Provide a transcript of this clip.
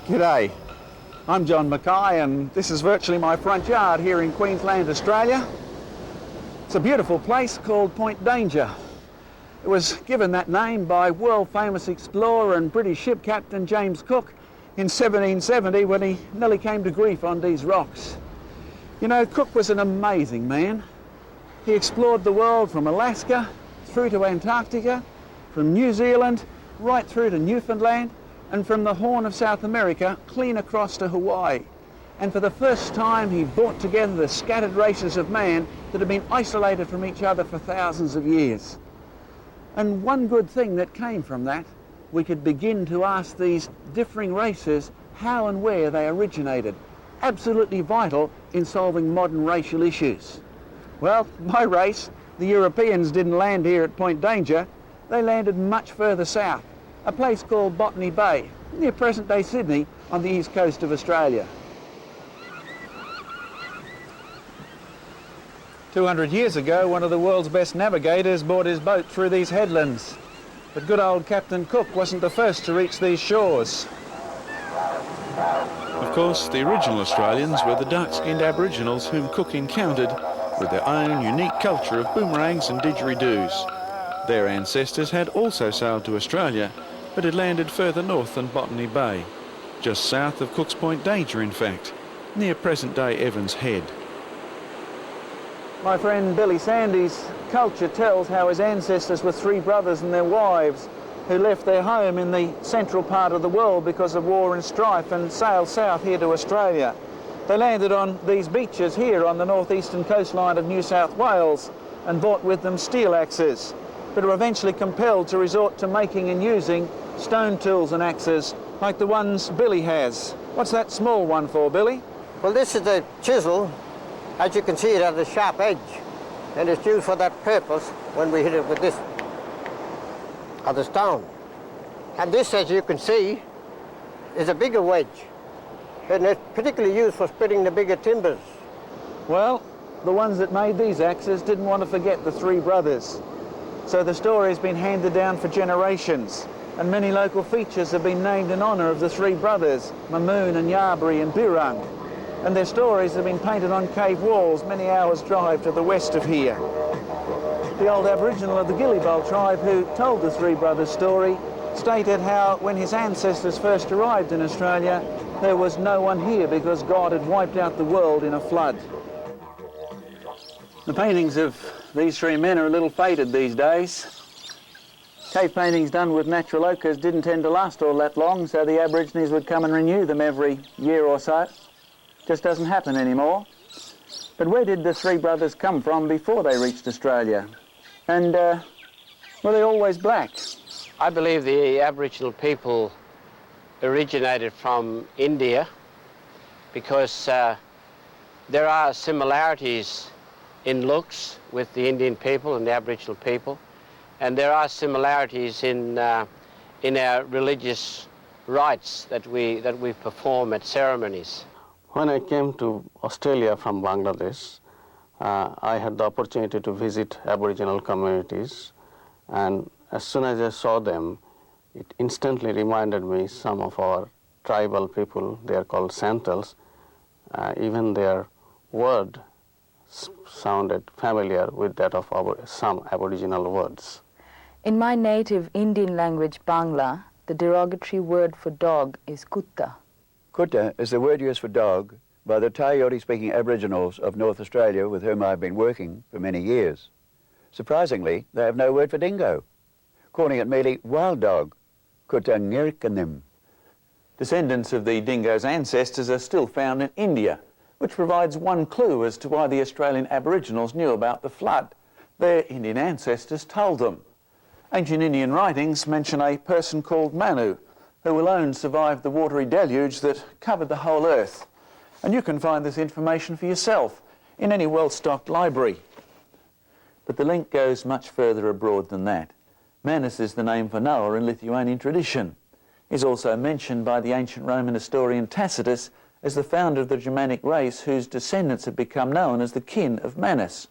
G'day, I'm John Mackay and this is virtually my front yard here in Queensland, Australia. It's a beautiful place called Point Danger. It was given that name by world-famous explorer and British ship captain James Cook in 1770 when he nearly came to grief on these rocks. You know, Cook was an amazing man. He explored the world from Alaska through to Antarctica, from New Zealand right through to Newfoundland, and from the Horn of South America clean across to Hawaii. And for the first time he brought together the scattered races of man that had been isolated from each other for thousands of years. And one good thing that came from that, we could begin to ask these differing races how and where they originated, absolutely vital in solving modern racial issues. Well, my race, the Europeans, didn't land here at Point Danger. They landed much further south, a place called Botany Bay, near present-day Sydney on the east coast of Australia. 200 years ago, one of the world's best navigators brought his boat through these headlands. But good old Captain Cook wasn't the first to reach these shores. Of course, the original Australians were the dark-skinned Aboriginals whom Cook encountered with their own unique culture of boomerangs and didgeridoos. Their ancestors had also sailed to Australia, but had landed further north than Botany Bay, just south of Cook's Point Danger, in fact, near present-day Evans Head. My friend Billy Sandy's culture tells how his ancestors were three brothers and their wives who left their home in the central part of the world because of war and strife and sailed south here to Australia. They landed on these beaches here on the northeastern coastline of New South Wales and brought with them steel axes, but were eventually compelled to resort to making and using stone tools and axes like the ones Billy has. What's that small one for, Billy? Well, this is the chisel. As you can see, it has a sharp edge, and it's used for that purpose when we hit it with this other stone. And this, as you can see, is a bigger wedge, and it's particularly used for splitting the bigger timbers. Well, the ones that made these axes didn't want to forget the three brothers. So the story's been handed down for generations, and many local features have been named in honour of the three brothers, Mamoon and Yarbury and Birrung. And their stories have been painted on cave walls many hours' drive to the west of here. The old Aboriginal of the Gilliboll tribe who told the three brothers' story stated how when his ancestors first arrived in Australia, there was no one here because God had wiped out the world in a flood. The paintings of these three men are a little faded these days. Cave paintings done with natural ochres didn't tend to last all that long, so the Aborigines would come and renew them every year or so. Just doesn't happen anymore. But where did the three brothers come from before they reached Australia? And were they always black? I believe the Aboriginal people originated from India because there are similarities in looks with the Indian people and the Aboriginal people, and there are similarities in our religious rites that we perform at ceremonies. When I came to Australia from Bangladesh, I had the opportunity to visit Aboriginal communities, and as soon as I saw them, it instantly reminded me some of our tribal people. They are called Santals. Even their word sounded familiar with that of some Aboriginal words. In my native Indian language, Bangla, the derogatory word for dog is kutta. Kutta is the word used for dog by the Tayori-speaking Aboriginals of North Australia with whom I've been working for many years. Surprisingly, they have no word for dingo, calling it merely wild dog, kutta ngirikanim. Descendants of the dingo's ancestors are still found in India, which provides one clue as to why the Australian Aboriginals knew about the flood. Their Indian ancestors told them. Ancient Indian writings mention a person called Manu, who alone survived the watery deluge that covered the whole earth. And you can find this information for yourself in any well-stocked library. But the link goes much further abroad than that. Manus is the name for Noah in Lithuanian tradition. He's also mentioned by the ancient Roman historian Tacitus as the founder of the Germanic race whose descendants have become known as the kin of Manus,